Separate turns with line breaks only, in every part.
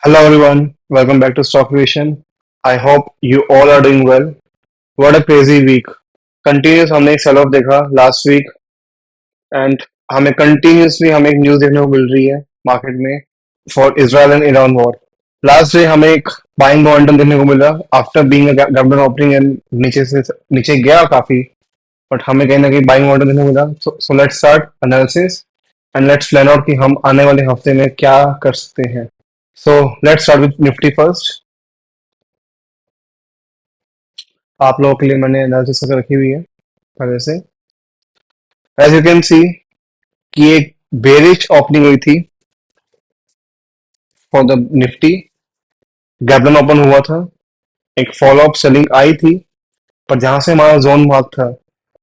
Hello everyone, welcome back to Stock Vision. I hope you all are doing well. What a crazy week. Continuous हमने एक cell of देखा last week and हमें एक news देखने को मिल रही है मार्केट में for Israel and Iran war. Last day हमें एक बाइंग मोमेंटम देखने को मिला after being a government opening and नीचे गया काफी, बट हमें कहीं ना कहीं बाइंग मोमेंटम देखने को मिला। So let's start analysis and let's plan out कि हम आने वाले हफ्ते में क्या कर सकते हैं। So let's start with Nifty first. आप लोगों के लिए मैंने एनालिसिस करके रखी हुई है पहले से। एज यू कैन सी कि एक बेरिश ओपनिंग हुई थी for the Nifty, gap down open हुआ था, एक फॉलो अप सेलिंग आई थी, पर जहां से हमारा जोन मार्क था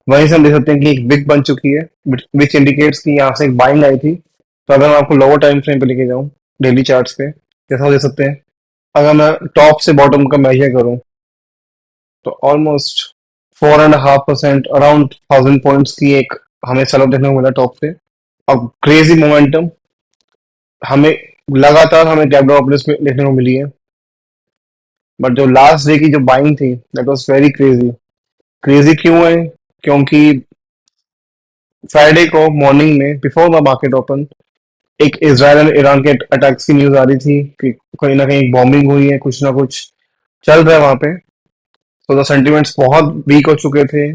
वहीं से हम देख सकते हैं कि एक विक बन चुकी है, विच इंडिकेट्स कि यहाँ से एक बाइंग आई थी। तो अगर मैं आपको लोअर टाइम फ्रेम पे लेके जाऊं डेली चार्ट्स पे, जैसा आप देख सकते हैं, अगर मैं टॉप से बॉटम का मेजर करूं तो ऑलमोस्ट 4.5% अराउंड 1000 पॉइंट्स की एक हमें सेल ऑफ देखने को मिला टॉप से। अब क्रेजी मोमेंटम हमें लगातार हमें गैप डाउन अपलिफ्ट में देखने को मिली है, बट जो लास्ट डे की जो बाइंग थी that was very crazy. Crazy क्यों है? क्योंकि फ्राइडे को मॉर्निंग में बिफोर द मार्केट ओपन एक इजराइल एंड ईरान के अटैक्स की न्यूज आ रही थी कि कहीं ना कहीं बॉम्बिंग हुई है, कुछ ना कुछ चल रहा है वहां पे। तो द सेंटिमेंट्स बहुत वीक हो चुके थे,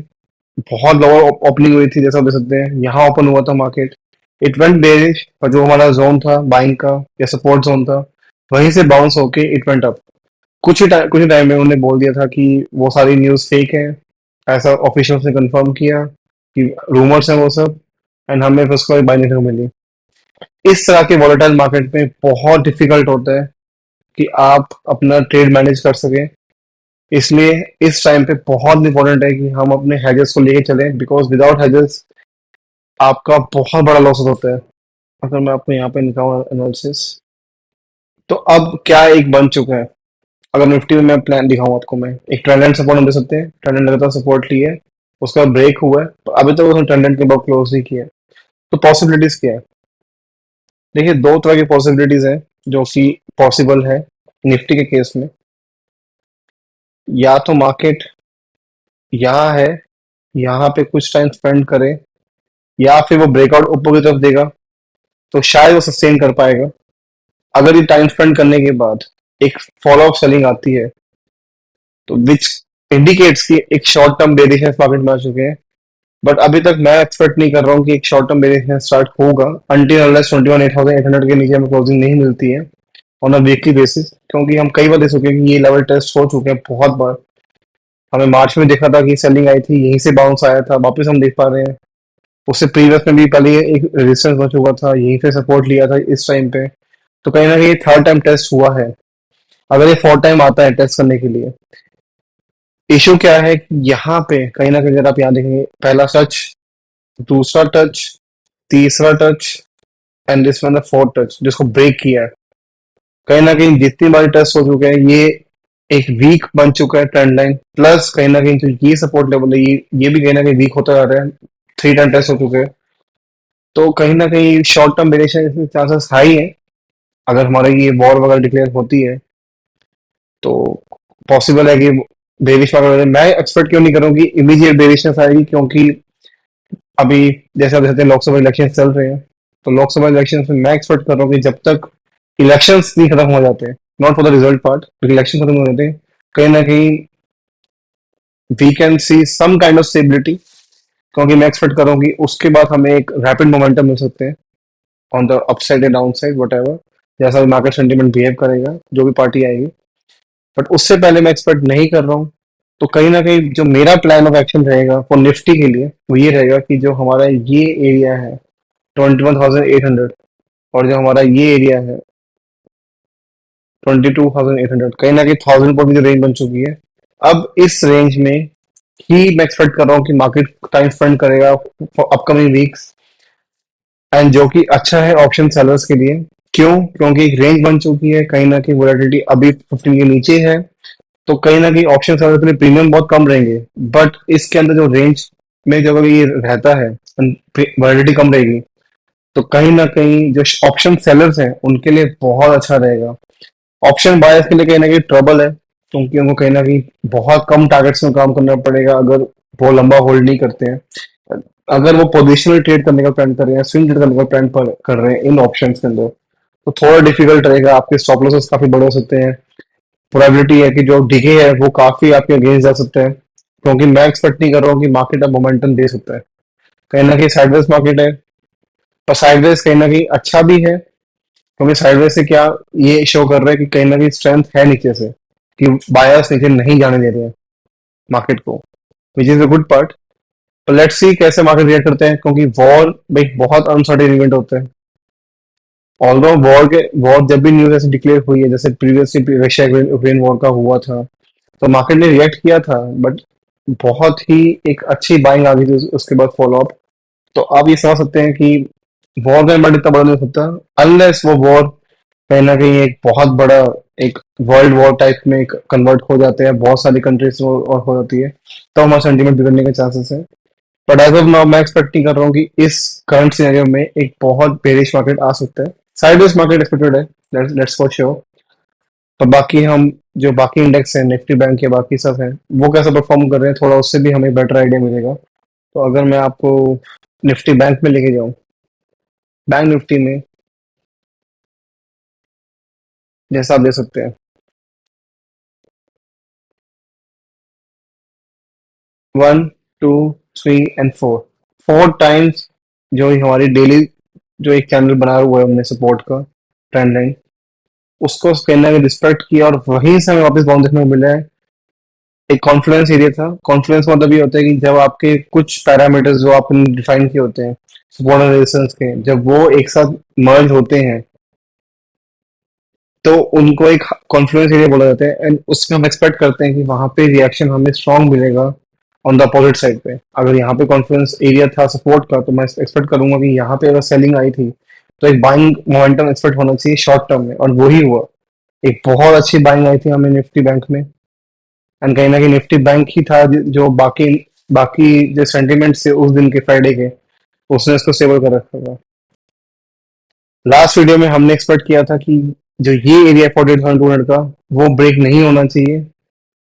बहुत लोअर ओपनिंग हुई थी, जैसा आप देख सकते हैं यहाँ ओपन हुआ था मार्केट। इट वेंट बेरिश, पर जो हमारा जोन था बाइंग का या सपोर्ट जोन था वहीं से बाउंस होके इट वेंट अप। कुछ ही टाइम में उन्होंने बोल दिया था कि वो सारी न्यूज़ फेक है, ऐसा ऑफिशियल ने कंफर्म किया कि रूमर्स हैं वो सब, एंड हमें फिर उसको बाय देखने को मिली। इस तरह के वॉलेटाइल मार्केट में बहुत डिफिकल्ट होता है कि आप अपना ट्रेड मैनेज कर सकें। इसलिए इस टाइम पे बहुत इंपॉर्टेंट है कि हम अपने हेजेस को लेके चलें, बिकॉज विदाउट हेजेस आपका बहुत बड़ा लॉस होता है। अगर मैं आपको यहाँ पे निकालूं एनालिसिस, तो अब क्या एक बन चुका है। अगर निफ्टी में मैं प्लान दिखाऊं आपको, मैं एक ट्रेंड लाइन सपोर्ट हम दे सकते हैं। ट्रेंड लाइन लगातार सपोर्ट ली है, उसका ब्रेक हुआ है, तो अभी तक उसने ट्रेंड लाइन के बाद क्लोज ही किया है। तो पॉसिबिलिटीज क्या है? देखिए, दो तरह की पॉसिबिलिटीज है जो कि पॉसिबल है निफ्टी के केस में। या तो मार्केट यहाँ है, यहाँ पे कुछ टाइम स्पेंड करे, या फिर वो ब्रेकआउट ऊपर की तरफ देगा तो शायद वो सस्टेन कर पाएगा। अगर ये टाइम स्पेंड करने के बाद एक फॉलो अप सेलिंग आती है, तो विच इंडिकेट्स कि एक शॉर्ट टर्म बेरिशनेस मार्केट में आ चुके हैं। बट अभी तक मैं एक्सपेक्ट नहीं कर रहा हूँ कि एक शॉर्ट टर्म बेरिशनेस स्टार्ट होगा अनटिल अनलेस 21,800 के नीचे हमें क्लोजिंग नहीं मिलती है ऑन अ वीकली बेसिस, क्योंकि हम कई बार देख चुके हैं कि ये लेवल टेस्ट हो चुके हैं बहुत बार। हमें मार्च में देखा था कि सेलिंग आई थी, यहीं से बाउंस आया था, वापस हम देख पा रहे हैं। उससे प्रीवियस में भी पहले एक रेजिस्टेंस बन चुका था, यहीं से सपोर्ट लिया था इस टाइम पे। तो कहीं ना कहीं थर्ड टाइम टेस्ट हुआ है। अगर ये फोर्थ टाइम आता है टेस्ट करने के लिए, इशू क्या है कि यहाँ पे कहीं ना कहीं अगर आप यहाँ देखेंगे, पहला टच, दूसरा टच, तीसरा touch, and this one the fourth touch जिसको ब्रेक किया है। कहीं ना कहीं जितनी बार टेस्ट हो चुके हैं, ये एक वीक बन चुका है ट्रेंड लाइन, प्लस कहीं ना कहीं जो ये सपोर्ट लेवल है, ये भी कहीं ना कहीं वीक होता जा रहा है। थ्री टाइम टेस्ट हो चुके हैं, तो कहीं ना कहीं शॉर्ट टर्म वेरिएशन के चांसेस हाई है। अगर हमारी ये वॉर वगैरह डिक्लेयर होती है तो पॉसिबल है कि बेरिश वगैरह, मैं एक्सपेक्ट क्यों नहीं करूँ कि इमीडिएट बेरिशनेस आएगी, क्योंकि अभी जैसे आप देखते हैं लोकसभा इलेक्शन चल रहे हैं। तो लोकसभा इलेक्शन में मैं एक्सपेक्ट कर रहा हूँ कि जब तक इलेक्शंस नहीं खत्म हो जाते, not for the result part, election खत्म हो जाते हैं, कहीं ना कहीं we can see some kind of stability. क्योंकि मैं एक्सपेक्ट कर रहा हूँ कि उसके बाद हमें एक रैपिड मोमेंटम मिल सकते हैं ऑन द अपसाइड या डाउन साइड वट एवर, जैसा भी मार्केट सेंटीमेंट बिहेव करेगा, जो भी पार्टी आएगी। बट उससे पहले मैं एक्सपेक्ट नहीं कर रहा हूँ। तो कहीं ना कहीं जो मेरा प्लान ऑफ एक्शन रहेगा फॉर निफ्टी के लिए वो ये रहेगा कि जो हमारा ये एरिया है 21,800, और जो हमारा ये एरिया है 22,800, कहीं ना कहीं 1,000 पॉइंट की रेंज बन चुकी है। अब इस रेंज में ही मैं एक्सपेक्ट कर रहा हूँ कि मार्केट टाइम स्पेंड करेगा फॉर अपकमिंग वीक्स, एंड जो कि अच्छा है ऑप्शन सेलर्स के लिए। क्यों? क्योंकि एक रेंज बन चुकी है, कहीं ना कहीं वोलेटिलिटी अभी 15 के नीचे है, तो कहीं ना कहीं ऑप्शन सेलर के लिए प्रीमियम बहुत कम रहेंगे। बट इसके अंदर जो रेंज में जब अगर ये रहता है, वोलेटिलिटी कम रहेगी, तो कहीं ना कहीं जो ऑप्शन सेलर्स हैं उनके लिए बहुत अच्छा रहेगा। ऑप्शन बायर्स के लिए कहीं ना कहीं ट्रबल है, क्योंकि उनको कहीं ना कहीं बहुत कम टारगेट्स में काम करना पड़ेगा अगर वो लंबा होल्ड नहीं करते हैं। अगर वो पोजिशनल ट्रेड करने का प्लान कर रहे हैं, स्विंग ट्रेड करने का प्लान कर रहे हैं इन ऑप्शंस के अंदर, तो थोड़ा डिफिकल्ट रहेगा। आपके स्टॉप लॉसेस काफी बड़े हो सकते हैं। प्रोबेबिलिटी है कि जो डिके है वो काफी आपके अगेंस्ट जा सकते हैं, क्योंकि मैं एक्सपेक्ट नहीं कर रहा हूँ कि मार्केट अब मोमेंटम दे सकता है। कहीं ना कहीं साइडवेज मार्केट है, पर साइडवेज कहीं ना कहीं अच्छा भी है, क्योंकि साइडवेज से क्या ये शो कर रहा है कि कहीं ना कहीं स्ट्रेंथ है नीचे से, कि बायर्स नीचे नहीं जाने दे रहे हैं मार्केट को, which is a good part. तो लेट्स सी कैसे मार्केट रिएक्ट करते हैं, क्योंकि वॉर भाई बहुत अनसर्टेन इवेंट होते हैं। ऑल्दो वॉर जब भी न्यूज ऐसे डिक्लेयर हुई है, जैसे प्रीवियसली रशिया यूक्रेन वॉर का हुआ था, तो मार्केट ने रिएक्ट किया था, बट बहुत ही एक अच्छी बाइंग आ गई थी उसके बाद फॉलो अप। तो आप ये समझ सकते हैं कि वॉर का इम्पैक्ट इतना बड़ा नहीं हो सकता, अनलेस वो वॉर कहीं ना कहीं एक बहुत बड़ा एक वर्ल्ड वॉर टाइप में कन्वर्ट हो जाते हैं, बहुत सारी कंट्रीज और हो जाती है, तो हमारा सेंटीमेंट बिगड़ने के चांसेस है। बट एज ऑफ नाउ मैं एक्सपेक्ट नहीं कर रहा हूँ कि इस करंट सिनेरियो में एक बहुत बेरिश मार्केट आ सकता है। साइडवेज मार्केट एक्सपेक्टेड है, लेट्स फॉर श्योर। पर बाकी हम जो बाकी इंडेक्स है, निफ्टी बैंक के बाकी सब है, वो कैसा परफॉर्म कर रहे हैं, थोड़ा उससे भी हमें बेटर आइडिया मिलेगा। तो अगर मैं आपको निफ्टी बैंक में लेके जाऊं, बैंक निफ्टी में जैसा आप देख सकते हैं, 1 2 3 एंड 4, 4 टाइम्स जो हमारी डेली जो एक चैनल बनाया हुआ है हमने सपोर्ट का ट्रेंड लाइन, उसको कहना है रिस्पेक्ट किया, और वहीं से हमें वापस बाउंस देखने को मिला है। एक कॉन्फिडेंस एरिया था। कॉन्फिडेंस मतलब ये होता है कि जब आपके कुछ पैरामीटर्स जो आपने डिफाइन किए होते हैं सपोर्ट एंड रेजिस्टेंस के, जब वो एक साथ मर्ज होते हैं, तो उनको एक कॉन्फिडेंस एरिया बोला जाता है, एंड उसमें हम एक्सपेक्ट करते हैं कि वहां पे रिएक्शन हमें स्ट्रांग मिलेगा ऑन द अपोजिट साइड पे। अगर यहाँ पे कॉन्फिडेंस एरिया था सपोर्ट का, तो मैं एक्सपेक्ट करूंगा कि यहाँ पे अगर सेलिंग आई थी, तो एक बाइंग मोमेंटम एक्सपेक्ट होना चाहिए शॉर्ट टर्म में, और वही हुआ। एक बहुत अच्छी बाइंग आई थी हमें निफ्टी बैंक में, एंड कहीं ना कहीं निफ्टी बैंक ही था जो बाकी बाकी जो सेंटिमेंट से उस दिन के फ्राइडे के, उसने इसको स्टेबल कर रखा था। लास्ट वीडियो में हमने एक्सपेक्ट किया था कि जो ये एरिया 48,200 का, वो ब्रेक नहीं होना चाहिए।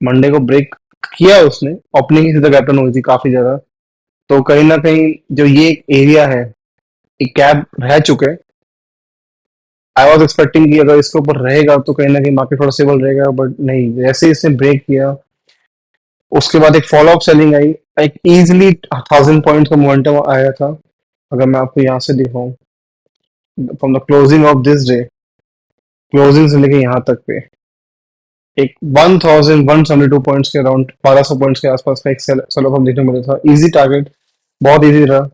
मंडे को ब्रेक किया उसने, ओपनिंग ही सीधा कैप्टन हुई थी काफी ज्यादा। तो कहीं ना कहीं जो ये एरिया है, एक कैप रह चुके, आई वॉज एक्सपेक्टिंग कि अगर इसके ऊपर रहेगा तो कहीं ना कहीं मार्केट थोड़ा स्टेबल रहेगा, बट नहीं, जैसे ही इसने ब्रेक किया उसके बाद एक फॉलो अप सेलिंग आई। एक इजिली 1,000 पॉइंट का मोमेंटम आया था। अगर मैं आपको यहाँ से दिखाऊं, from the closing of this day, closing से लेके यहाँ तक पे एक 1,172 पॉइंट्स के अराउंड, 1,200 पॉइंट्स के आसपास का एक सेल ऑफ देखने को मिला था। इजी टारगेट, बहुत इजी रहा।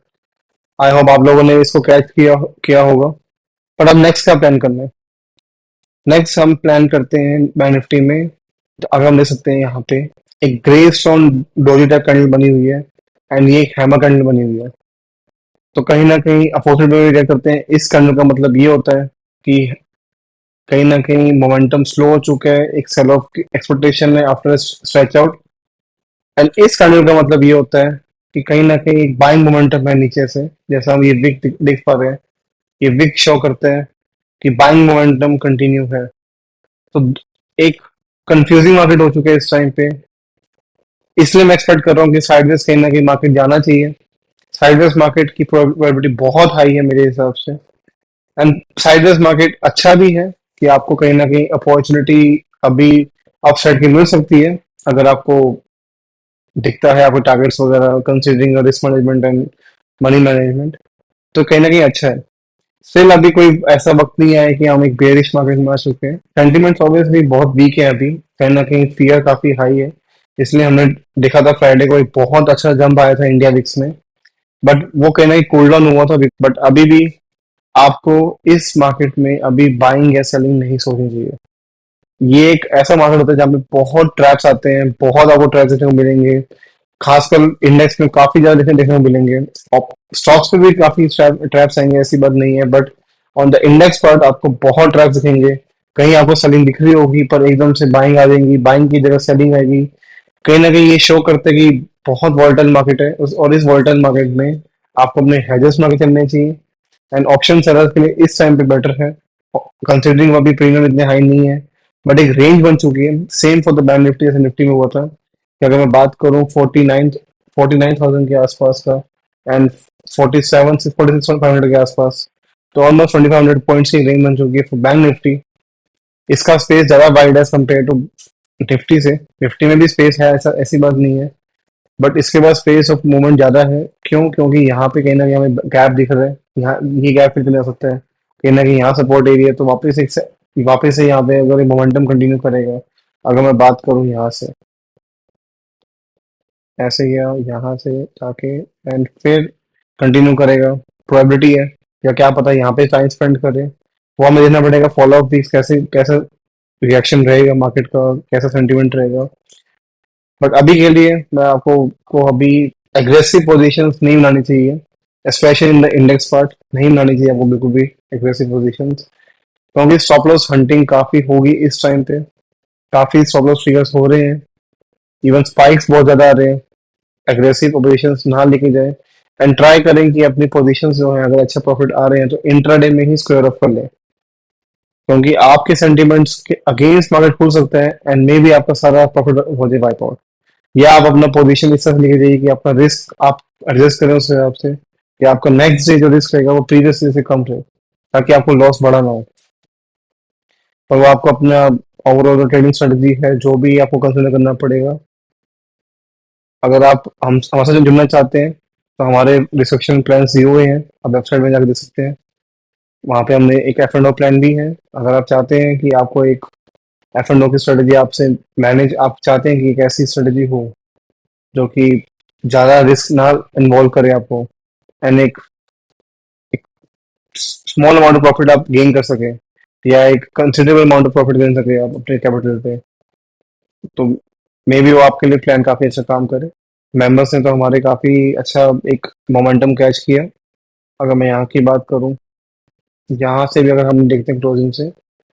आई होप आप लोगों ने इसको कैच किया किया होगा। पर अब नेक्स्ट क्या प्लान करना है? नेक्स्ट हम प्लान करते हैं बैंक निफ्टी में, तो अगर हम देख सकते हैं यहाँ पे एक grey stone doji type candle बनी हुई है, एंड ये एक हैमर कैंडल बनी हुई है। तो कहीं ना कहीं अपोजिट में क्या करते हैं, इस कैंडल का मतलब ये होता है कि कहीं ना कहीं मोमेंटम स्लो हो चुका है, एक सेल ऑफ की एक्सपेक्टेशन है आफ्टर स्ट्रेच आउट। एंड इस कैंडल का मतलब ये होता है कि कहीं ना कहीं एक बाइंग मोमेंटम है नीचे से, जैसा हम ये विक देख पा रहे हैं। ये विक शो करते हैं कि बाइंग मोमेंटम कंटिन्यू है। तो एक कंफ्यूजिंग मार्केट हो चुका है इस टाइम पे, इसलिए मैं एक्सपेक्ट कर रहा हूँ कि साइडवेज कहीं ना कहीं मार्केट जाना चाहिए। साइडवेज मार्केट की प्रोबेबिलिटी बहुत हाई है मेरे हिसाब से, एंड साइडवेज मार्केट अच्छा भी है कि आपको कहीं ना कहीं अपॉर्चुनिटी अभी अपसाइड की मिल सकती है, अगर आपको दिखता है आपको टारगेट्स वगैरह, considering risk management and money management, तो कहीं ना कहीं अच्छा है। स्टिल अभी कोई ऐसा वक्त नहीं आया कि हम एक बेरिश मार्केट में आ चुके हैं। सेंटिमेंट्स ऑब्वियसली बहुत वीक है अभी, कहीं ना कहीं फियर काफी हाई है। इसलिए हमने देखा था फ्राइडे को एक बहुत अच्छा जंप आया था इंडिया विक्स में, बट वो कहीं ना कहीं कूल डाउन हुआ था। बट अभी भी आपको इस मार्केट में अभी बाइंग या सेलिंग नहीं सोचनी चाहिए। ये एक ऐसा मार्केट होता है जहाँ पे बहुत ट्रैप्स आते हैं, बहुत आपको ट्रैप्स देखने को मिलेंगे। खासकर इंडेक्स में काफी ज्यादा देखने देखने को मिलेंगे, और स्टॉक्स पे भी काफी ट्रैप्स आएंगे, ऐसी बात नहीं है। But on the index part आपको बहुत ट्रैप्स दिखेंगे। कहीं आपको सेलिंग दिख रही होगी, पर एकदम से बाइंग आ जाएंगी, बाइंग की जगह सेलिंग आएगी। कहीं ना कहीं ये शो करते हैं कि बहुत वॉलेटाइल मार्केट है, और इस वॉलेटाइल मार्केट में आपको अपने हेजेस में आगे चलने चाहिए। एंड ऑप्शन सेलर के लिए इस टाइम पे बेटर है, कंसिडरिंग अभी प्रीमियम इतने हाई नहीं है। बट एक रेंज बन चुकी है, same for the bank Nifty जैसे निफ्टी में हुआ था कि अगर मैं बात करूं 49,000 के आसपास का एंड 47 से 46,500 के आसपास, तो ऑलमोस्ट 2500 पॉइंट्स की रेंज बन चुकी है फॉर बैंक निफ्टी। इसका स्पेस ज्यादा वाइड है कंपेयर टू निफ्टी से। निफ्टी में भी स्पेस है, ऐसा ऐसी बात नहीं है, बट इसके पास स्पेस ऑफ मूवमेंट ज्यादा है। क्यों? क्योंकि यहाँ पे कहीं ना कहीं हमें गैप दिख रहा है, यहाँ ये गैप फिर चला सकता है, कहीं ना कहीं यहाँ सपोर्ट एरिया, तो वापस से यहाँ पे अगर ये मोमेंटम कंटिन्यू करेगा, अगर मैं बात करूँ यहाँ से ऐसे या यहाँ से जाके एंड फिर कंटिन्यू करेगा, प्रोबेबिलिटी है, या क्या पता यहाँ पे टाइम स्पेंड करे, वो हमें देखना पड़ेगा। फॉलो अप वीक्स कैसे कैसा रिएक्शन रहेगा मार्केट का, कैसा सेंटिमेंट रहेगा। बट अभी के लिए मैं आपको को अभी एग्रेसिव पोजीशंस नहीं बनानी चाहिए, specially in the index part नहीं बनानी चाहिए आपको बिल्कुल भी एग्रेसिव पोजीशंस, क्योंकि स्टॉप लॉस हंटिंग काफी होगी इस टाइम पे, काफी स्टॉप लॉस ट्रिगर्स हो रहे हैं, इवन स्पाइक्स बहुत ज्यादा आ रहे हैं। एग्रेसिव पोजीशंस ना लेके जाए एंड ट्राई करें कि अपनी पोजीशंस जो है, अगर अच्छा प्रॉफिट आ रहे हैं तो इंट्राडे में ही स्क्वायर ऑफ कर लें, क्योंकि आपके सेंटिमेंट्स के अगेंस्ट मार्केट खुल सकता है एंड मे भी आपका सारा प्रॉफिट हो जाए वाइप आउट। या आप अपना पोजीशन इस तरह से लेके जाइए कि आपका रिस्क आप एडजस्ट करें उस हिसाब से, कि आपका नेक्स्ट डे जो रिस्क रहेगा वो प्रीवियस डे से कम रहे, ताकि आपको लॉस बड़ा ना हो। और वो आपको अपना ओवरऑल ट्रेडिंग स्ट्रेटजी है जो भी आपको कंसिडर करना पड़ेगा। अगर आप हम हमारे साथ जुड़ना चाहते हैं तो हमारे रिस्ट्रिक्शन प्लान दिए हुए हैं, आप वेबसाइट में जाकर देख सकते हैं। वहाँ पे हमने एक एफ एंड ओ प्लान भी है। अगर आप चाहते हैं कि आपको एक एफ एंड ओ की स्ट्रेटजी आपसे मैनेज, आप चाहते हैं कि एक ऐसी स्ट्रेटजी हो जो कि ज्यादा रिस्क ना इन्वॉल्व करे आपको, एंड एक स्मॉल अमाउंट ऑफ प्रॉफिट आप गेन कर सके, या एक considerable amount of profit gain सके आप अपने कैपिटल पे, तो मे बी वो आपके लिए प्लान काफी अच्छा काम करे। मेंबर्स ने तो हमारे काफी अच्छा एक मोमेंटम कैच किया। अगर मैं यहाँ की बात करूँ, यहाँ से भी अगर हम देखते हैं क्लोजिंग से,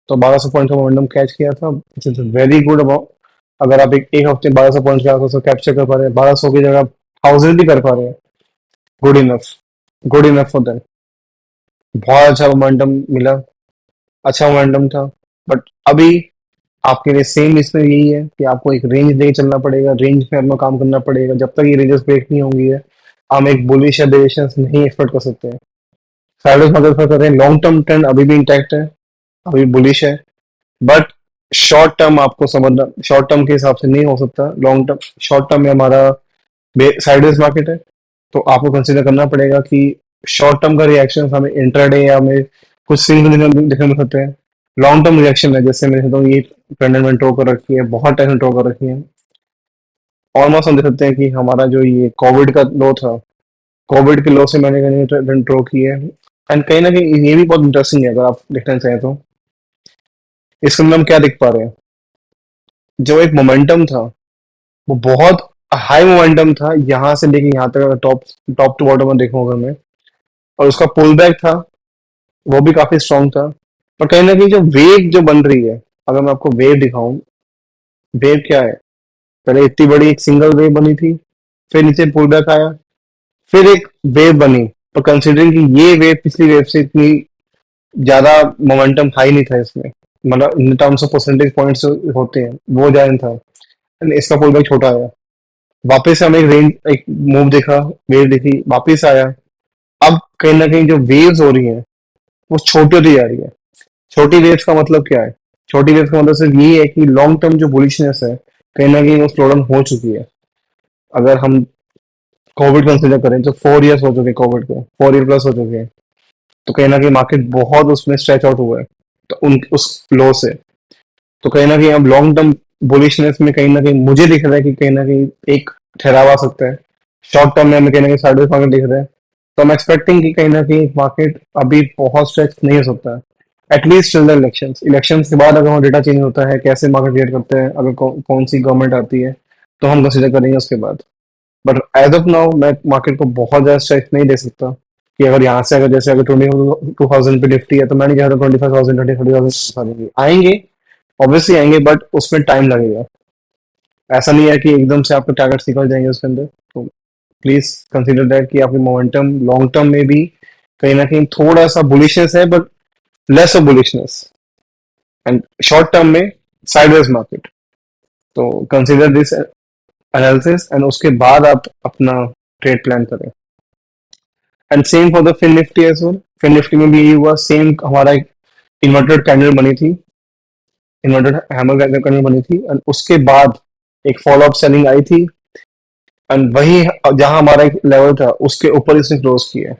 तो 1200 पॉइंट का मोमेंटम कैच किया था, which is very good about. अगर आप एक हफ्ते 1200 पॉइंट के आसपास कैप्चर कर पा रहे हैं, 1200 की जगह 1000 भी कर पा रहे हैं, good enough, good enough for them. बहुत अच्छा मोमेंटम मिला, अच्छा मोमेंटम था। बट अभी आपके लिए सेम इसमें यही है कि आपको एक रेंज लेके चलना पड़ेगा, रेंज में अपना काम करना पड़ेगा। जब तक ये रेंजेस ब्रेक नहीं होंगी है, हम एक बुलिश या बेरिश नहीं एक्सपेक्ट कर सकते हैं। साइडवेज मदद कर रहे हैं, लॉन्ग टर्म ट्रेंड अभी भी इंटैक्ट है, अभी बुलिश है, बट शॉर्ट टर्म आपको समझना, शॉर्ट टर्म के हिसाब से नहीं हो सकता। लॉन्ग टर्म, शॉर्ट टर्म में हमारा साइडवेज मार्केट है, तो आपको कंसिडर करना पड़ेगा कि शॉर्ट टर्म का रिएक्शन हमें इंट्राडे या हमें कुछ सिंगल दिखने मिल सकते हैं। लॉन्ग टर्म रिएक्शन है, जैसे मैं कहता हूँ ये ट्रेंड में ड्रॉ कर रखी है, बहुत टाइम ड्रॉ कर रखी है। ऑलमोस्ट हम देख सकते हैं कि हमारा जो ये कोविड का लो था, कोविड के लो से मैंने कहीं ट्रेंड ड्रॉ की है। एंड कहीं ना कहीं ये भी बहुत इंटरेस्टिंग है, अगर आप देखना चाहें तो इसके अंदर हम क्या देख पा रहे हैं। जो एक मोमेंटम था, वो बहुत हाई मोमेंटम था, यहाँ से लेके यहाँ तक, अगर टॉप टॉप टू बॉटम में देखूंगा मैं, और उसका पुल बैक था, वो भी काफी स्ट्रांग था। पर कहीं ना कहीं जो वेव जो बन रही है, अगर मैं आपको वेव दिखाऊं, वेव क्या है, पहले इतनी बड़ी एक सिंगल वेव बनी थी, फिर नीचे पुल बैक आया, फिर एक वेव बनी। पर कंसिडरिंग कि ये वेव पिछली वेव से इतनी ज्यादा मोमेंटम हाई नहीं था इसमें, मतलब in terms of percentage points होते हैं वो ज्यादा नहीं था, and इसका पुल बैक छोटा आया। वापस से हमें एक रेंज, एक मूव देखा, वेव देखी, वापस आया। अब कहीं ना कहीं जो वेव्स हो रही हैं वो छोटी होती जा रही है। छोटी वेव्स का मतलब क्या है? छोटी वेव्स का मतलब सिर्फ ये है कि लॉन्ग टर्म जो बुलिशनेस है, कहीं ना कहीं वो स्लो डाउन हो चुकी है। अगर हम कोविड कंसिडर करें तो 4 इयर्स हो चुके हैं, कोविड को 4 ईयर प्लस हो चुके हैं, तो कहीं ना कहीं मार्केट बहुत उसमें स्ट्रेच आउट हुआ है, तो उन उस लो से, तो कहीं ना कहीं अब लॉन्ग टर्म बुलिशनेस में कहीं ना कहीं मुझे दिख रहा है कि कहीं ना कहीं एक ठहराव आ सकता है। शॉर्ट टर्म में हमें कहीं ना कहीं साइडवेज मार्केट दिख रहा है, तो हम एक्सपेक्टिंग कि कहीं ना कहीं मार्केट अभी बहुत स्ट्रेच नहीं हो सकता है, at least till the elections. Elections के बाद अगर हमारा डेटा चेंज होता है, कैसे मार्केट रिएक्ट करते हैं, अगर कौन सी गवर्नमेंट आती है, तो हम कंसिडर करेंगे उसके बाद। बट एज ऑफ नाउ मैं मार्केट को बहुत ज्यादा स्ट्रेच नहीं दे सकता, कि अगर यहाँ से, अगर जैसे अगर 22,000 पे निफ्टी है, तो मैं नहीं चाहता 25,000 30,000 आएंगे, ऑब्वियसली आएंगे, बट उसमें टाइम लगेगा। ऐसा नहीं है कि एकदम से आपके टारगेट्स निकल जाएंगे उसके अंदर। तो प्लीज कंसीडर दैट कि आपकी मोमेंटम लॉन्ग टर्म में भी कहीं ना कहीं थोड़ा सा बुलिशनेस है, but less of bullishness, and short term में साइडवेज मार्केट। तो कंसीडर दिस एनालिसिस एंड उसके बाद आप अपना ट्रेड प्लान करें। And same for the Fin Nifty as well. Fin Nifty में भी यही हुआ, सेम हमारा एक इन्वर्टेड कैंडल बनी थी, इन्वर्टेड हैमर कैंडल बनी थी, एंड उसके बाद एक फॉलो अप सेलिंग आई थी, एंड वही जहां हमारा एक लेवल था उसके ऊपर इसने क्लोज किया है।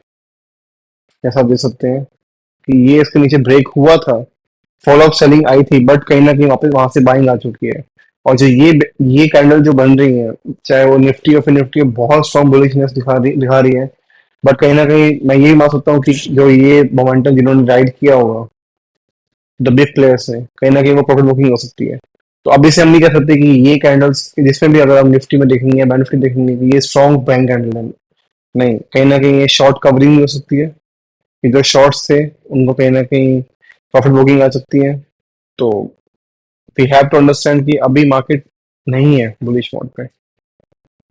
जैसा आप देख सकते हैं कि ये इसके नीचे ब्रेक हुआ था, फॉलो अप सेलिंग आई थी, बट कहीं ना कहीं वापस वहां से बाइंग आ चुकी है। और जो ये कैंडल जो बन रही है, चाहे वो निफ्टी और फिर निफ्टी, बहुत स्ट्रॉन्ग बुलिशनेस दिखा रही है। बट कहीं ना कहीं मैं यही मान सकता हूँ कि जो ये मोमेंटम जिन्होंने राइड किया होगा, द बिग प्लेयर्स है, कहीं ना कहीं वो प्रॉफिट बुकिंग हो सकती है। तो अभी से हम नहीं कह सकते कि ये कैंडल्स, जिसमें भी अगर हम निफ्टी में देखेंगे या बैंक निफ्टी देखेंगे कि ये स्ट्रॉन्ग बैंक कैंडल है। नहीं, कहीं ना कहीं ये शॉर्ट कवरिंग हो सकती है, कि जो शॉर्ट्स थे उनको कहीं ना कहीं प्रॉफिट बुकिंग आ सकती है। तो वी हैव टू अंडरस्टैंड कि अभी मार्केट नहीं है बुलिश मोड पे।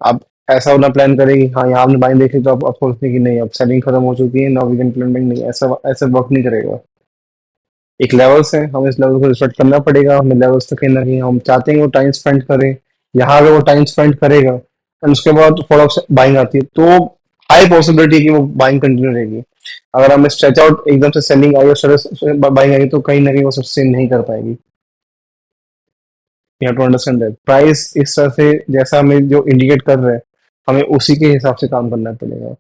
आप ऐसा ना प्लान करें कि हाँ यहाँ हमने बाइंग देखी तो आप सोचते हैं कि नहीं अब सेलिंग खत्म हो चुकी है, now we can plan buying. नहीं, ऐसा ऐसा वर्क नहीं करेगा। एक लेवल्स है, हमें इस लेवल को रिस्पेक्ट करना पड़ेगा। हमें लेवल्स तक कहीं ना कहीं हम चाहते हैं वो टाइम स्पेंड करे, यहाँ अगर वो टाइम स्पेंड करेगा एंड उसके बाद फॉलो बाइंग आती है, तो हाई पॉसिबिलिटी है कि वो बाइंग कंटिन्यू रहेगी। अगर हमें स्ट्रेच आउट एकदम से सेलिंग आई और बाइंग आई तो कहीं ना कहीं वो सस्टेन नहीं कर पाएगी। You have to understand that price इस तरह से जैसा हमें जो इंडिकेट कर रहा है, हमें उसी के हिसाब से काम करना पड़ेगा।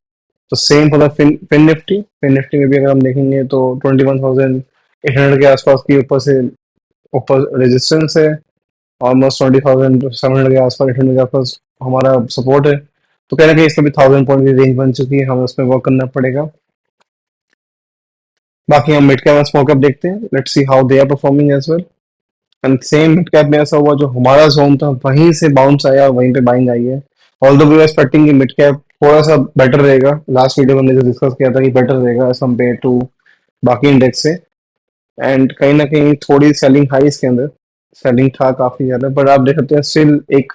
तो same for the Fin Nifty. Fin Nifty में भी अगर हम देखेंगे तो 21,800 के आसपास की ऊपर रेजिस्टेंस है, ऑलमोस्ट 20,700 के आसपास, 800 के आसपास हमारा सपोर्ट है। तो कहीं ना कहीं इसमें भी 1,000 पॉइंट की रेंज बन चुकी है, हमें उसमें वर्क करना पड़ेगा। बाकी हम मिड कैप और स्मॉल कैप देखते हैं, let's see how they are performing as well. And same mid cap में ऐसा हुआ, जो हमारा जोन था वहीं से बाउंस आया, वहीं पे बाइंग आई है। ऑल्दो वी आर एक्सपेक्टिंग कि मिड कैप थोड़ा सा बेटर रहेगा, लास्ट वीडियो में हमने जो डिस्कस किया था कि बेटर रहेगा एज कम्पेयर टू बाकी इंडेक्स से। एंड कहीं ना कहीं थोड़ी सेलिंग हाई इसके अंदर, सेलिंग था काफी ज्यादा, बट आप देख सकते हैं स्टिल एक,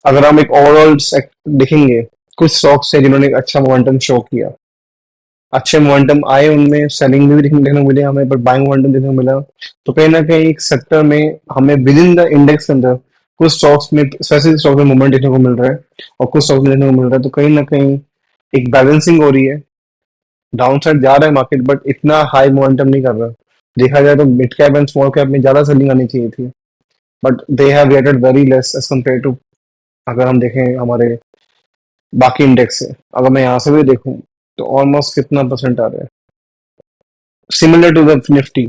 अगर हम एक ओवरऑल देखेंगे, कुछ स्टॉक्स है जिन्होंने एक अच्छा मोमेंटम शो किया, अच्छे मोमेंटम आए, उनमें सेलिंग भी देखने को मिले हमें, बट बाइंग मोमेंटम देखने को मिला। तो कहीं ना कहीं एक सेक्टर में हमें विद इन द इंडेक्स के अंदर कुछ स्टॉक्स में, स्पेसिफिक स्टॉक में मूवमेंट देखने को मिल रहा है और कुछ स्टॉक्स में देखने को मिल रहा है। तो कहीं ना कहीं एक बैलेंसिंग हो रही है, डाउन साइड जा रहा है मार्केट, बट इतना हाई मोमेंटम नहीं कर रहा। देखा जाए तो mid cap and small cap में ज्यादा सेलिंग आनी चाहिए थी, but they have reacted very less as compare to, अगर हम देखें हमारे बाकी इंडेक्स से। अगर मैं यहाँ से भी देखूं तो ऑलमोस्ट कितना परसेंट आ रहा है, सिमिलर टू द निफ्टी।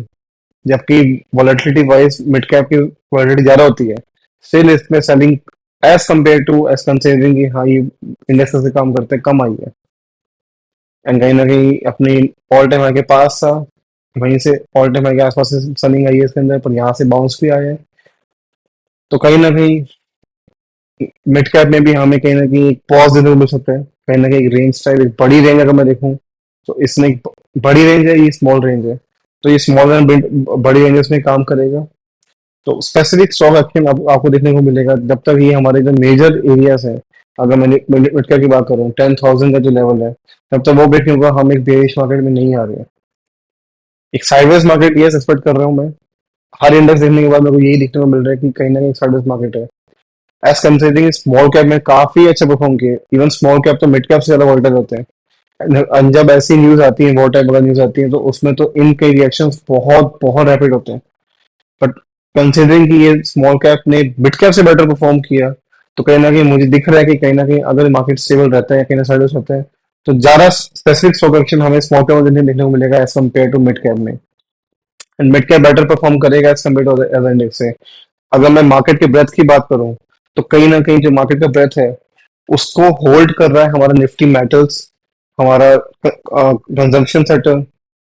जबकि वॉलेटिलिटी वाइज मिड कैप की वॉलेटिलिटी ज्यादा होती है, स्टिल इसमें selling as compare to, as considering कि हाँ ये इंडेक्स से काम करते हैं, कम आई है। एंड कहीं ना कहीं अपनी ऑल टाइम हाई के पास था, वहीं से ऑल टाइम हाई के आसपास से सेलिंग आई है इसके अंदर, पर यहाँ से बाउंस भी आया है। तो कहीं ना कहीं मिड कैप में भी हमें कहीं ना कहीं एक पॉज देखने को मिल सकता है, कहीं ना कहीं एक रेंज टाइप, एक बड़ी रेंज अगर मैं देखूं तो इसमें एक बड़ी रेंज है, ये स्मॉल रेंज है। तो ये स्मॉल एंड बड़ी रेंजेस में काम करेगा। तो स्पेसिफिक स्टॉक एक्शन आपको देखने को मिलेगा जब तक ये हमारे जो मेजर एरियाज हैं, अगर मैं मिड कैप की बात करूं, 10,000 का जो लेवल है, तब तक वो ब्रेक नहीं होगा, हम एक बेरिश मार्केट में नहीं आ रहे हैं। एक साइडवेज मार्केट ये एक्सपेक्ट कर रहा हूँ मैं। हर इंडेक्स देखने के बाद मेरे को यही देखने को मिल रहा है कि कहीं ना कहीं साइडवेज मार्केट है। एज कंसिडरिंग स्मॉल कैप में काफी अच्छा परफॉर्म किए, इवन स्मॉल कैप तो मिड कैप से ज्यादा वोलेटाइल होते हैं। And जब ऐसी न्यूज आती है, वोलेटाइल वाला न्यूज आती है, तो उसमें तो इनके रिएक्शंस बहुत बहुत रैपिड होते हैं। बट कंसिडरिंग कि ये स्मॉल कैप ने मिड कैप से बेटर परफॉर्म किया, तो कहीं ना कहीं मुझे दिख रहा है कि कहीं ना कहीं अगर मार्केट स्टेबल रहता है या कहीं ना साइड होता है, तो ज्यादा स्पेसिफिक स्टॉक एक्शन हमें स्मॉल कैप में देखने को मिलेगा as compare to mid cap में। And mid cap better perform करेगा as compare to other index से। अगर मैं मार्केट के ब्रेथ की बात करूं, तो कहीं ना कहीं जो मार्केट का ब्रेथ है उसको होल्ड कर रहा है हमारा निफ्टी मेटल्स, हमारा कंजम्पशन सेक्टर,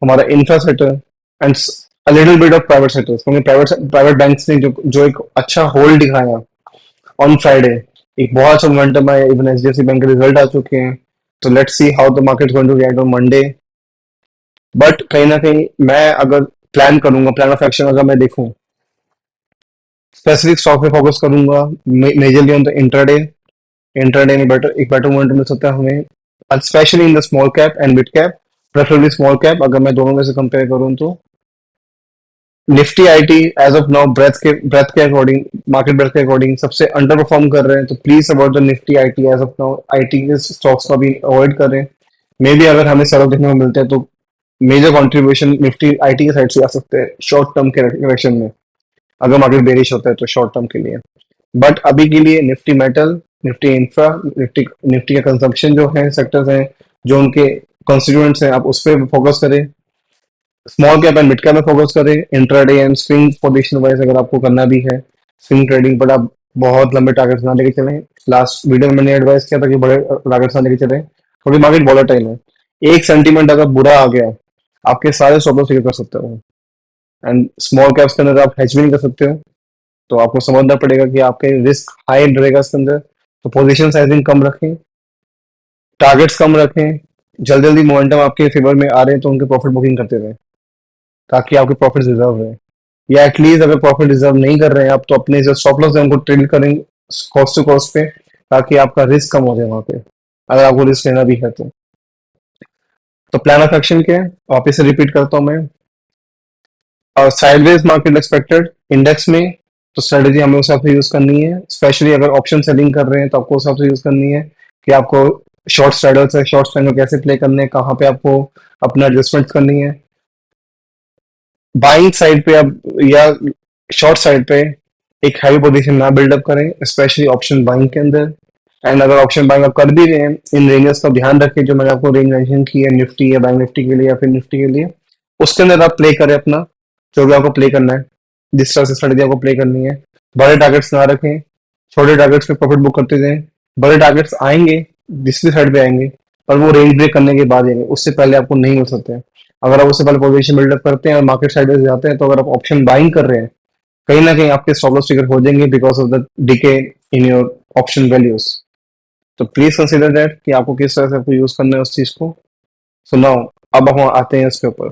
हमारा infra sector, and a little bit of private sectors, क्योंकि प्राइवेट बैंक्स ने जो एक अच्छा होल्ड दिखाया ऑन फ्राइडे, एक बहुत अच्छा मोमेंटम है, इवन एचडीएफसी बैंक के रिजल्ट आ चुके हैं। तो let's see how the market going to react on Monday. But कहीं ना कहीं मैं अगर प्लान करूंगा, प्लान ऑफ एक्शन अगर मैं देखूं, स्पेसिफिक स्टॉक पे फोकस करूंगा, majorly on the intraday. Intraday में एक बेटर मोमेंटम मिल सकता है हमें, specially in the small cap and mid cap, preferably small cap अगर मैं दोनों में से कंपेयर करूं तो। Nifty IT as of now breath के अकॉर्डिंग, मार्केट ब्रेथ के अकॉर्डिंग सबसे अंडर परफॉर्म कर रहे हैं, तो please about the Nifty IT as of now IT के स्टॉक्स को भी अवॉइड करें। मे बी अगर हमें सरल देखने को मिलते हैं तो मेजर कंट्रीब्यूशन निफ्टी आईटी के साइड से आ सकते हैं शॉर्ट टर्म के डायरेक्शन में, अगर मार्केट बेरिश होता है तो शॉर्ट टर्म के लिए। बट अभी के लिए Nifty metal, Nifty infra, Nifty Nifty का कंजम्पशन जो है सेक्टर्स हैं, जो उनके कॉन्स्टिट्यूएंट्स हैं, आप उस पर फोकस करें। Small cap and mid cap में फोकस करें। Intraday and swing position wise अगर आपको करना भी है स्विंग ट्रेडिंग, बट आप बहुत लंबे टारगेट्स ना लेके चलें। लास्ट वीडियो में मैंने एडवाइस किया था कि बड़े टारगेट्स ना लेके चलें, क्योंकि मार्केट वॉलेटाइल है। एक सेंटीमेंट अगर बुरा आ गया, आपके सारे स्टॉप लॉस फिगर कर सकते हो। एंड स्मॉल कैप्स के अंदर आप हेज भी नहीं कर सकते हो, तो आपको समझना पड़ेगा कि आपके रिस्क हाई रहेगा इसके अंदर। तो पोजीशन साइजिंग कम रखें, टारगेट्स कम रखें। जल्दी जल्दी मोमेंटम आपके फेवर में आ रहे हैं तो उनके प्रॉफिट बुकिंग करते रहें, ताकि आपके प्रॉफिट रिजर्व रहे। या एटलीस्ट अगर प्रॉफिट रिजर्व नहीं कर रहे हैं आप, तो अपने जो स्टॉप लॉस है उनको ट्रेड करें कॉस्ट टू कॉस्ट पे, ताकि आपका रिस्क कम हो जाए वहां पे, अगर आपको रिस्क लेना भी है तो। प्लान ऑफ एक्शन क्या है, वापिस से रिपीट करता हूँ मैं। साइडवेज मार्केट एक्सपेक्टेड इंडेक्स में, तो स्ट्रेटेजी हमें उस हिसाब से यूज करनी है। स्पेशली अगर ऑप्शन सेलिंग कर रहे हैं तो आपको उस हिसाब से यूज करनी है कि आपको शॉर्ट स्ट्रेडल्स है, शॉर्ट स्ट्रैंगल कैसे प्ले करने हैं, कहाँ पे आपको अपना एडजस्टमेंट करनी है। बाइंग साइड पे अब, या शॉर्ट साइड पे एक हैवी पोजीशन ना बिल्डअप करें, स्पेशली ऑप्शन बाइंग के अंदर। एंड अगर ऑप्शन बाइंग आप कर भी रहे हैं, इन रेंजेस का ध्यान रखें जो मैंने आपको रेंज मेंशन की है, निफ्टी या बैंक निफ्टी के लिए या फिर निफ्टी के लिए, उसके अंदर आप प्ले करें अपना जो भी आपको प्ले करना है, जिस तरह से स्ट्रेटेजी आपको प्ले करनी है। बड़े टारगेट्स ना रखें, छोटे टारगेट्स पे प्रॉफिट बुक करते जाएं। बड़े टारगेट्स आएंगे, जिसकी साइड पे आएंगे, पर वो रेंज ब्रेक करने के बाद आएंगे, उससे पहले आपको नहीं मिल सकते हैं। अगर आप उससे पहले पोजीशन बिल्डअप करते हैं और मार्केट साइड से जाते हैं, तो अगर आप ऑप्शन बाइंग कर रहे हैं, कहीं ना कहीं आपके स्टॉप लॉस फिगर हो जाएंगे because of the decay in your option values. तो प्लीज कंसिडर दैट कि आपको किस तरह से आपको यूज करना है उस चीज को। सो नाउ अब हम आते हैं इसके ऊपर,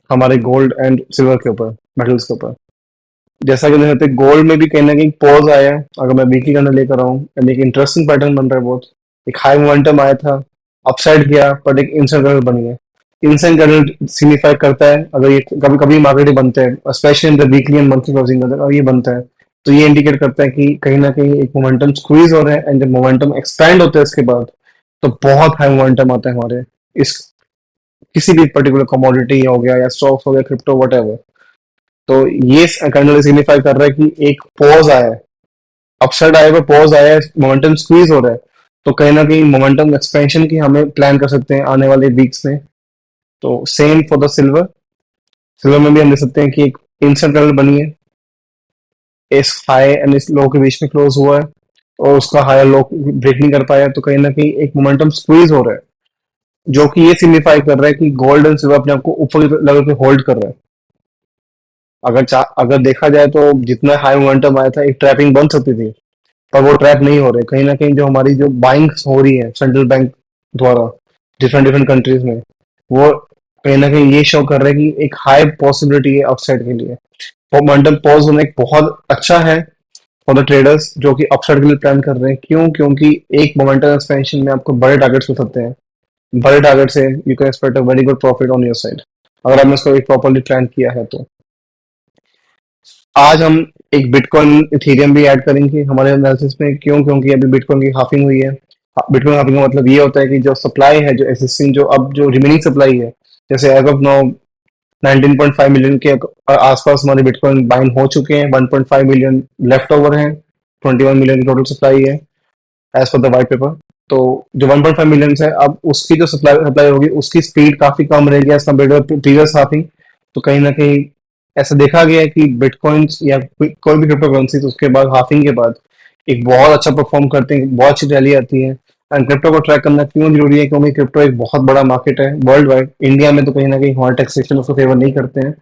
हमारे गोल्ड एंड सिल्वर के ऊपर, मेटल्स के ऊपर। जैसा कि देखते हैं गोल्ड में भी कहीं ना कहीं पॉज आया है, अगर मैं वीकली करना लेकर आऊँ, यानी एक इंटरेस्टिंग पैटर्न बन रहा है बहुत। एक हाई मोमेंटम आया था, अपसाइड गया, बट एक इंसेंट कैंडल बनी है। इंसेंट कैंडल सिग्निफाई करता है, अगर ये कभी कभी मार्केट ही बनते हैं, specially in the weekly and monthly closing के अंदर अगर ये बनता है, तो ये इंडिकेट करता है कि कहीं ना कहीं एक मोमेंटम स्क्वीज हो रहा है। एंड जब मोमेंटम एक्सपैंड होता है इसके बाद, तो बहुत हाई मोमेंटम आता है हमारे इस किसी भी पर्टिकुलर कमोडिटी हो गया या स्टॉक्स हो गया, क्रिप्टो वट। तो ये कैंडल सिग्निफाई कर रहा है कि एक पॉज आया है, अपसाइड आया हुआ पॉज आया है, मोमेंटम स्क्वीज हो रहा है। तो कहीं ना कहीं मोमेंटम एक्सपेंशन की हमें प्लान कर सकते हैं आने वाले वीक्स में। तो same for the silver, silver में भी हम देख सकते हैं कि एक इंस्टेंट कैंडल बनी है, इस हाई एंड इस लो के बीच में क्लोज हुआ है, और उसका हायर लो ब्रेक नहीं कर पाया, तो कहीं ना कहीं एक मोमेंटम स्क्वीज हो रहा है, जो कि ये सिग्निफाई कर रहा है कि गोल्ड एंड सिल्वर अपने आप को ऊपर लेवल पे होल्ड कर रहा है। अगर देखा जाए तो जितना हाई मोमेंटम आया था, एक ट्रैपिंग बन सकती थी, पर वो ट्रैप नहीं हो रहे। कहीं ना कहीं जो हमारी जो बाइंग्स हो रही है सेंट्रल बैंक द्वारा डिफरेंट डिफरेंट कंट्रीज में, वो कहीं ना कहीं ये शो कर रहा है कि एक हाई पॉसिबिलिटी है अपसाइड के लिए। मोमेंटम पॉज होना एक बहुत अच्छा है फॉर द ट्रेडर्स जो कि अपसाइड के लिए प्लान कर रहे हैं। क्यों? क्योंकि एक मोमेंटम एक्सपेंशन में आपको बड़े टारगेट्स हो सकते हैं, बड़े टारगेट से you can expect a very good profit on your side, अगर आपने इसको एक प्रॉपरली प्लान किया है तो। आज हम एक बिटकॉइन इथेरियम भी ऐड करेंगे हमारे एनालिसिस में। क्यों? क्योंकि अभी बिटकॉइन की हाफिंग हुई है। बिटकॉइन हाफिंग का मतलब ये होता है कि जो सप्लाई है, जो एग्जिस्टिंग, जो अब जो रिमेनिंग सप्लाई है, जैसे एज ऑफ नाउ 19.5 मिलियन के आसपास हमारे बिटकॉइन बाइंड हो चुके हैं, 1.5 मिलियन लेफ्ट ओवर है, 21 मिलियन की टोटल सप्लाई है as per the white paper. तो जो 1.5 मिलियन है, अब उसकी जो सप्लाई सप्लाई होगी, उसकी स्पीड काफी कम रहेगी as compare to previous halving. तो कहीं ना कहीं ऐसा देखा गया है कि बिटकॉइंस या कोई भी क्रिप्टो करेंसी, तो उसके बाद हाफिंग के बाद एक बहुत अच्छा परफॉर्म करते हैं, बहुत अच्छी रैली आती है। एंड क्रिप्टो को ट्रैक करना क्यों जरूरी है? क्योंकि क्रिप्टो एक बहुत बड़ा मार्केट है वर्ल्ड वाइड। इंडिया में तो कहीं ना कहीं हमारा टैक्सेशन उसको फेवर नहीं करते हैं,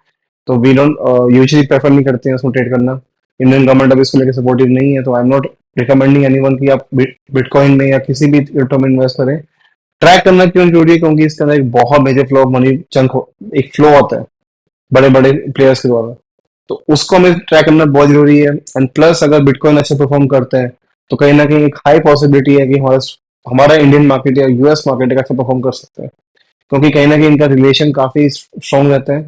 तो वी डोंट यूजुअली प्रेफर नहीं करते हैं उसमें ट्रेड करना। इंडियन गवर्नमेंट अभी इसको लेकर सपोर्टिव नहीं है, तो I am not recommending anyone कि आप बिटकॉइन में या किसी भी क्रिप्टो में इन्वेस्ट करें। ट्रैक करना क्यों जरूरी है? क्योंकि इसके अंदर एक बहुत major flow of money chunk एक फ्लो होता है बड़े बड़े प्लेयर्स के द्वारा, तो उसको हमें ट्रैक करना बहुत जरूरी है। एंड प्लस अगर बिटकॉइन अच्छे परफॉर्म करते हैं, तो कहीं ना कहीं एक हाई पॉसिबिलिटी है कि हमारा हमारा इंडियन मार्केट या यूएस मार्केट अच्छा परफॉर्म कर सकता है, क्योंकि कहीं ना कहीं इनका रिलेशन काफी स्ट्रॉन्ग रहता है।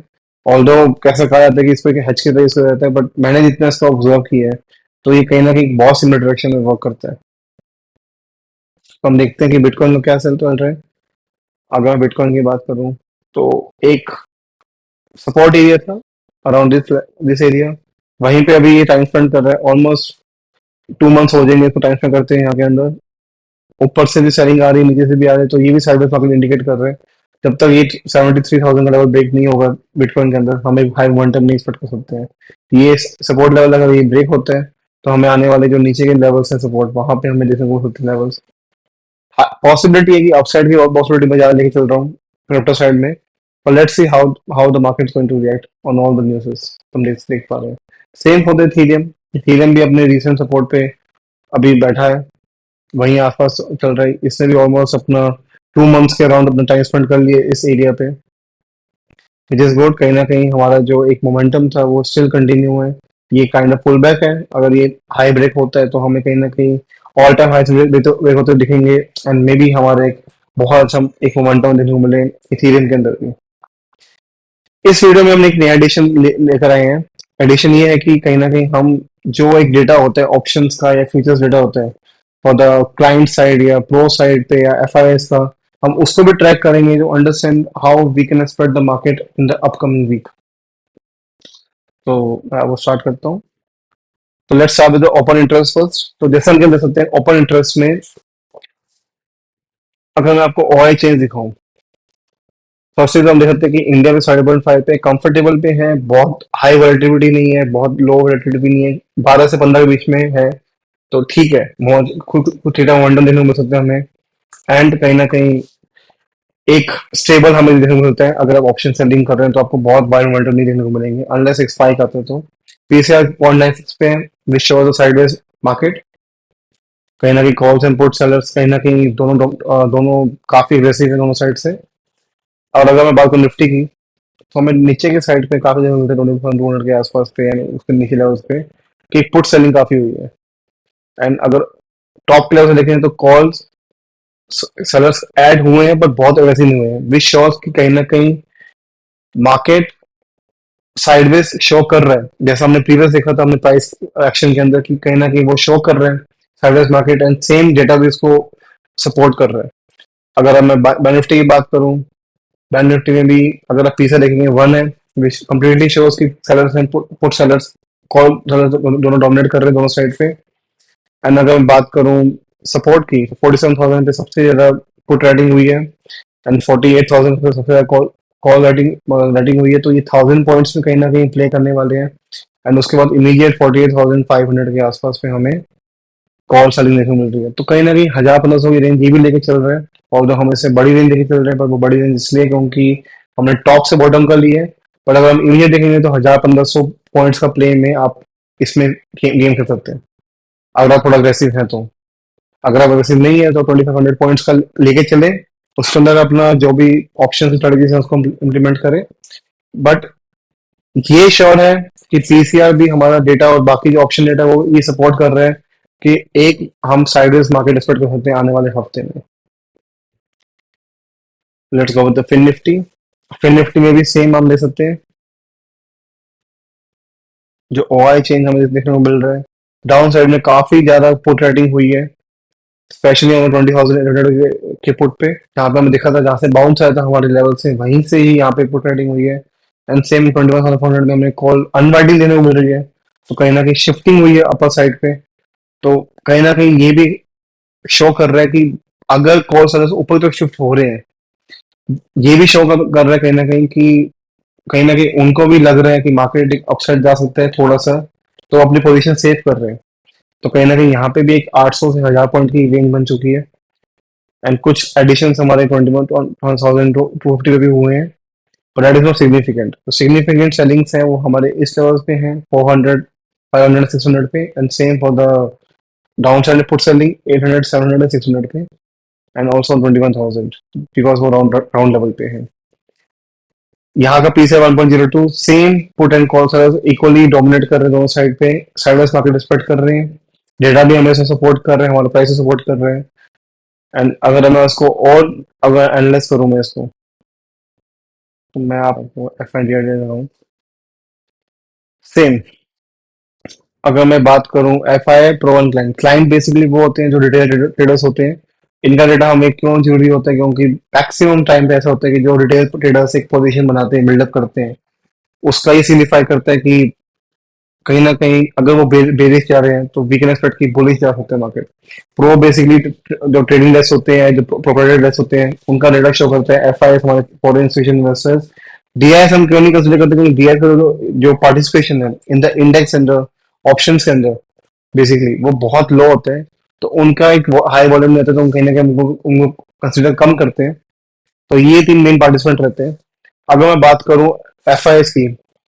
ऑल्दो कैसा कहा जाता है कि इसको एक हेज की तरह यूज किया जाता है, बट मैंने जितना इसका ऑब्जर्व किया है तो ये कहीं ना कहीं बहुत सिमिलर डायरेक्शन में वर्क करता है। तो हम देखते हैं कि बिटकॉइन में क्या चल रहा है। अगर मैं बिटकॉइन की बात करूं तो एक सपोर्ट एरिया था अराउंड दिस दिस एरिया, वहीं पे अभी ये टाइम स्पेंड कर रहा है। ऑलमोस्ट 2 मंथ्स हो जाएंगे इसको टाइम स्पेंड करते हैं यहाँ के अंदर। ऊपर से भी सेलिंग आ रही है, नीचे से भी आ रही है, तो ये भी साइडवेज मार्केट इंडिकेट कर रहे हैं। जब तक ये 73,000 का लेवल ब्रेक नहीं होगा बिटकॉइन के अंदर, हम एक हाई मोमेंटम नहीं एक्सपेक्ट कर सकते हैं। ये सपोर्ट लेवल अगर ये ब्रेक होता है तो हमें आने वाले जो नीचे के लेवल्स हैं सपोर्ट, वहां पे हमें देखने को मिल सकते हैं लेवल्स। पॉसिबिलिटी है कि अपसाइड की पॉसिबिलिटी में ज्यादा लेके चल रहा हूँ क्रिप्टो साइड में। पर let's see how how the market is going to react on all the news तुम देख पा रहे हैं। Same for the Ethereum. Ethereum भी अपने रिसेंट सपोर्ट पे अभी बैठा है, वहीं आसपास चल रहा है। इसने भी ऑलमोस्ट अपना 2 मंथ्स के अराउंड अपना टाइम स्पेंड कर लिए इस एरिया पे, विच इज गुड। कहीं ना कहीं हमारा जो एक मोमेंटम था वो स्टिल कंटिन्यू है। ये काइंड ऑफ पुल बैक है। अगर ये हाई ब्रेक होता है तो हमें कहीं ना कहीं ऑल टाइम हाई ब्रेक होते दिखेंगे, एंड मे बी हमारे एक बहुत अच्छा एक मोमेंटम देखने को मिले इथेरियम के अंदर भी। इस वीडियो में हम एक नया एडिशन लेकर आए हैं। एडिशन ये है कि कहीं ना कहीं हम जो एक डेटा होता है ऑप्शंस का या फ्यूचर्स डेटा होता है फॉर द क्लाइंट साइड या प्रो साइड पे या एफ का, हम उसको भी ट्रैक करेंगे जो understand how we can expect the market in the upcoming week. तो मैं वो स्टार्ट करता हूँ। तो let's start with open interest first. तो जैसा हम देख सकते हैं ओपन इंटरेस्ट में, अगर मैं आपको ओआई चेंज दिखाऊं, फर्स्ट चीज हम देख सकते हैं कि इंडिया में 5.5 पे कंफर्टेबल पे है। बहुत हाई वोलेटिलिटी नहीं है, बहुत लो वोलेटिलिटी भी नहीं है, 12 से 15 के बीच में है। तो ठीक है, बहुत कुछ थीटा मोमेंटम देखने को मिल सकता है हमें। एंड कहीं ना कहीं एक स्टेबल हमें देखने को मिलता है। अगर आप ऑप्शन सेलिंग कर रहे हैं तो आपको बहुत बाय मोमेंटम नहीं देखने को मिलेंगे अनलेस एक स्पाइक आता है। तो पीसीआर 0.96 पे है, which shows the sideways market. कहीं ना कहीं कॉल्स एंड पुट सेलर्स कहीं ना कहीं दोनों काफी एग्रेसिव है दोनों साइड से। और अगर मैं बात करूँ निफ्टी की, तो हमें नीचे के साइड पे काफी जगह मिलते हैं 200 के आसपास पे, यानी उसके नीचे लेवल्स पे कि पुट सेलिंग काफी हुई है। एंड अगर टॉप के लेवल से देखें तो कॉल्स सेलर्स ऐड हुए हैं, पर बहुत एग्रेसिव नहीं हुए हैं, विच शोज कि कहीं ना कहीं मार्केट साइडवेज शो कर रहा है। जैसा हमने प्रीवियस देखा था हमने प्राइस एक्शन के अंदर कि कहीं ना कहीं वो शो कर रहे हैं sideways market, and same data भी इसको सपोर्ट कर रहा है। अगर अब मैं बैंक निफ्टी की बात करूं, बैंक निफ्टी में भी अगर आप पीछे देखेंगे 1 है, विच कंप्लीटली शोज कि sellers and put sellers, call sellers दोनों डोमिनेट कर रहे हैं दोनों साइड पे। एंड अगर मैं बात करूं सपोर्ट की, 47,000 पे सबसे ज्यादा पुट राइटिंग हुई है, एंड 48,000 पे सबसे ज्यादा कॉल कॉल राइटिंग राइटिंग हुई है। तो ये 1,000 पॉइंट्स में कहीं ना कहीं प्ले करने वाले हैं। एंड उसके बाद इमीडिएट 48,500 के आसपास में हमें कॉल सेलिंग देखने को मिल रही है। तो कहीं ना कहीं 1,000-1,500 की रेंज ये भी लेके चल रहा है। और जो हम इससे बड़ी रेंज लेके चल रहे हैं, पर वो बड़ी रेंज इसलिए क्योंकि हमने टॉप से बॉटम कर ली है। पर अगर हम इमीडिएट देखेंगे तो 1,000-1,500 पॉइंट्स का प्ले में आप इसमें गेम कर सकते हैं, अगर आप थोड़ा अग्रेसिव हैं तो। अगर आप अग्रेसिव नहीं है तो 2,500 पॉइंट्स का लेके चले, उसके अंदर अपना जो भी ऑप्शन स्ट्रेटेजीज है उसको इम्प्लीमेंट करें। बट ये श्योर है कि पीसीआर भी हमारा डेटा और बाकी जो ऑप्शन डेटा वो ये सपोर्ट कर रहे हैं कि एक हम साइडवेज मार्केट एक्सपेक्ट कर सकते हैं आने वाले हफ्ते में। Let's go with the Fin Nifty. Fin Nifty में भी सेम हम ले सकते हैं, जो ओआई चेंज हमें देखने को मिल रहा है। डाउन साइड में काफी ज्यादा पुट राइटिंग हुई है, स्पेशली हमें 20,800 के पुट पे, जहाँ पे हमें दिखा था जहाँ से बाउंस आया था हमारे लेवल से, वहीं से ही यहाँ पे पुट राइटिंग हुई है। एंड सेम 21,400 में हमें कॉल अनवाइडिंग देने को मिल रही है। तो कहीं ना कहीं शिफ्टिंग हुई है अपर साइड पे। तो कहीं ना कहीं ये भी शो कर रहा है कि अगर कॉल सर्विस ऊपर तक शिफ्ट हो रहे हैं, ये भी शो कर रहा है कहीं ना कहीं उनको भी लग रहा है कि मार्केट एक अपसाइड जा सकता है थोड़ा सा, तो अपनी पोजीशन सेव कर रहे हैं। तो कहीं ना कहीं यहाँ पे भी एक 800 से 1,000 पॉइंट की रेंज बन चुकी है। एंड कुछ एडिशन हमारे 21,250 पे भी हुए हैं, but that is not significant. तो सिग्निफिकेंट सेलिंग्स हैं वो हमारे इस लेवल पे हैं, 400, 500, 600 पे। And same for the down side put selling 800, 700, 600 पे। एंड ऑल्सो 21,000, बिकॉज वो राउंड राउंड लेवल पे है। यहाँ का पीस है 1.02। Same put and call equally dominate कर रहे हैं दोनों साइड पे, साइडवेज मार्केट एक्सपेक्ट कर रहे हैं। डेटा भी हमें सपोर्ट कर रहे हैं, हमारे प्राइस सपोर्ट कर रहे हैं। एंड अगर मैं इसको और अगर एनालाइज करूं मैं इसको, तो मैं आपको एफ आई दे रहा हूँ। सेम, अगर मैं बात करूं F I pro one client, client basically वो होते हैं जो रिटेल ट्रेडर्स होते हैं। इनका डेटा हमें क्यों जरूरी होता है, क्योंकि मैक्सिमम टाइम पे ऐसा होता है कि जो रिटेल ट्रेडर्स एक पोजीशन बनाते हैं, बिल्डअप करते हैं, उसका ये सिग्निफाई करता है कि कहीं ना कहीं अगर वो बेरिश जा रहे हैं तो वी कैन एक्सपेक्ट कि बुलिश जा सकते हैं मार्केट। प्रो बेसिकली जो ट्रेडिंग डेस्क होते हैं, जो प्रोप्राइटरी डेस्क होते हैं, उनका डेटा शो करता है। एफ आई एस हमारे फॉरेन इंस्टीट्यूशन इन्वेस्टर्स। डीआईएस हम क्यों नहीं कंसिडर करते, क्योंकि डीआईएस का जो पार्टिसिपेशन है in the index and option के अंदर बेसिकली वो बहुत लो होता है। तो उनका एक हाई वॉल्यूम रहता है, तो हम कहीं ना कहीं उनको कंसिडर कम करते हैं। तो ये तीन मेन पार्टिसिपेंट रहते हैं। अगर मैं बात करूं एफ आई एस की,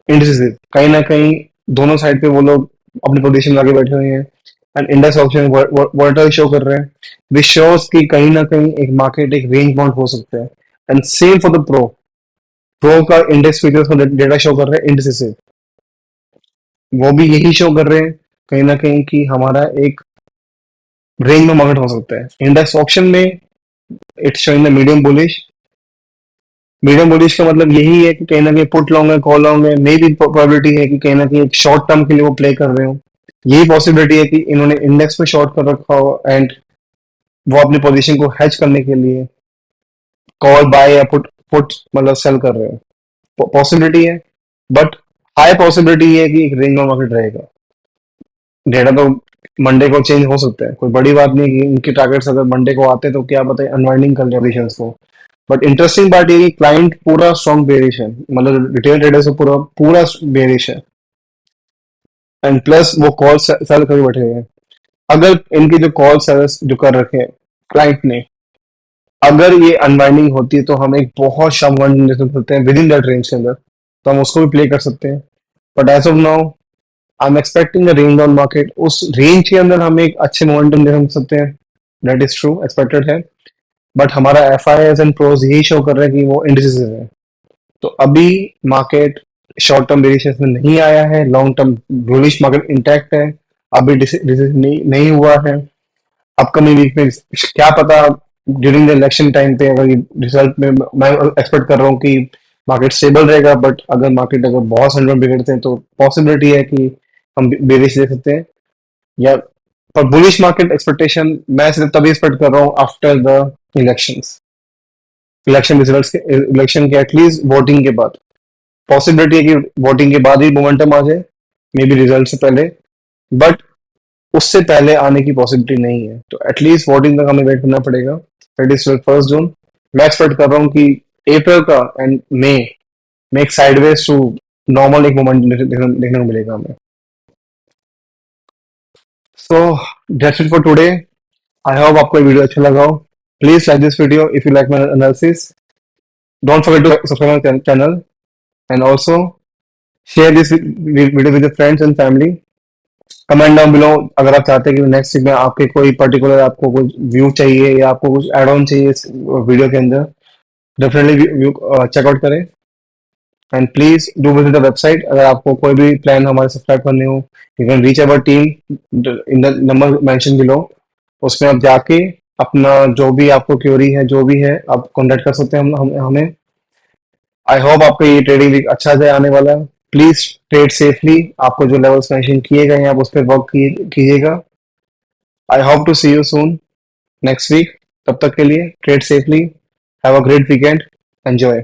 इंडिसेस, कहीं ना कहीं दोनों साइड पे वो लोग अपनी पोजीशन में आगे बैठे हुए हैं, and index option volatile show कर रहे हैं। विच शोज कि कहीं ना कहीं एक मार्केट एक रेंज बाउंड हो सकता है। And same for the pro, pro का इंडेक्स फीचर्स में डेटा शो कर रहे हैं इंडिसेस, वो भी यही शो कर रहे हैं कहीं ना कहीं कि हमारा एक रेंज में मार्केट हो सकता है। इंडेक्स ऑप्शन में it's showing the medium bullish. Medium bullish का मतलब यही है कि कहीं ना कहीं पुट लॉन्ग है, कॉल लॉन्ग है, मे भी प्रोबेबिलिटी है कि कहीं ना कहीं एक शॉर्ट टर्म के लिए वो प्ले कर रहे हो। यही पॉसिबिलिटी है कि इन्होंने इंडेक्स पे शॉर्ट कर रखा हो एंड वो अपनी पोजीशन को हैच करने के लिए कॉल बाय या पुट पुट मतलब सेल कर रहे हो। पॉसिबिलिटी है, बट हाई पॉसिबिलिटी है कि एक रेंज में मार्केट रहेगा। डेटा तो मंडे को चेंज हो सकता है, कोई बड़ी बात नहीं कि इनके टारगेट्स अगर मंडे को आते हैं तो क्या पता है अनवाइंडिंग कर ले पोजीशंस को। बट इंटरेस्टिंग बात ये कि क्लाइंट पूरा स्ट्रॉन्ग बेरिश है, मतलब रिटेल ट्रेडर्स को पूरा पूरा बेरिश है, एंड प्लस वो कॉल सेल करके बैठे हुए हैं। अगर इनके जो कॉल सेल्स जो कर रखे हैं क्लाइंट ने, अगर ये अनवाइंडिंग होती है तो हम एक बहुत शार्प वन देख सकते हैं विद इन दैट रेंज के अंदर, तो हम उसको भी प्ले कर सकते हैं। But as of now I am expecting range down market, उस रेंज के अंदर हम एक अच्छे मोमेंटम देख सकते हैं। दैट इज ट्रू, एक्सपेक्टेड है। बट हमारा F I S and pros यही शो कर रहे हैं कि वो इंडिसेस है। तो अभी मार्केट शॉर्ट टर्म वेरिएशन में नहीं आया है, long term bullish market intact है। अभी डिसीजन नहीं हुआ है। अपकमिंग वीक में क्या पता ड्यूरिंग द इलेक्शन टाइम पे अगर रिजल्ट में मैं एक्सपेक्ट कर रहा हूँ कि मार्केट स्टेबल रहेगा, बट अगर मार्केट अगर बहुत सेंटिमेंट बिगड़ते हैं तो पॉसिबिलिटी है कि हम बेरिश देख सकते हैं। या पर बुलिश मार्केट एक्सपेक्टेशन मैं सिर्फ तभी एक्सपेक्ट कर रहा हूँ after the elections, election results के, इलेक्शन के एटलीस्ट वोटिंग के बाद। पॉसिबिलिटी है कि वोटिंग के बाद ही मोमेंटम आ जाए, मे बी रिजल्ट से पहले, बट उससे पहले आने की पॉसिबिलिटी नहीं है। तो एटलीस्ट वोटिंग तक हमें वेट करना पड़ेगा, दैट इज 1 जून। मैं एक्सपेक्ट कर रहा हूँ कि अप्रैल का एंड मई में एक साइडवेज टू नॉर्मल एक मोमेंट देखने को मिलेगा हमें। So that's it for today. I hope आपको ये वीडियो अच्छा लगा हो। Please like this video if you like my analysis. Don't forget to subscribe my channel, and also share this video with friends and family. Comment down below अगर आप चाहते हैं कि नेक्स्ट वीक में आपके कोई पर्टिकुलर आपको कुछ व्यू चाहिए या आपको कुछ एड ऑन चाहिए इस वीडियो के अंदर, डेफिनेटली चेकआउट करें। And please do visit the website. अगर आपको कोई भी प्लान हमारे सब्सक्राइब करने हो, you can reach our team in the number mention below. उसमें आप जाके अपना जो भी आपको क्वेरी है, जो भी है, आप कॉन्टेक्ट कर सकते हैं हमें। आई होप आपका ये ट्रेडिंग वीक अच्छा जाए आने वाला है। Please trade safely. आपको जो लेवल्स मेंशन किए गए हैं आप उस पर वर्क कीजिएगा। I hope to see you soon next week. तब तक के लिए trade safely, have a great weekend, enjoy.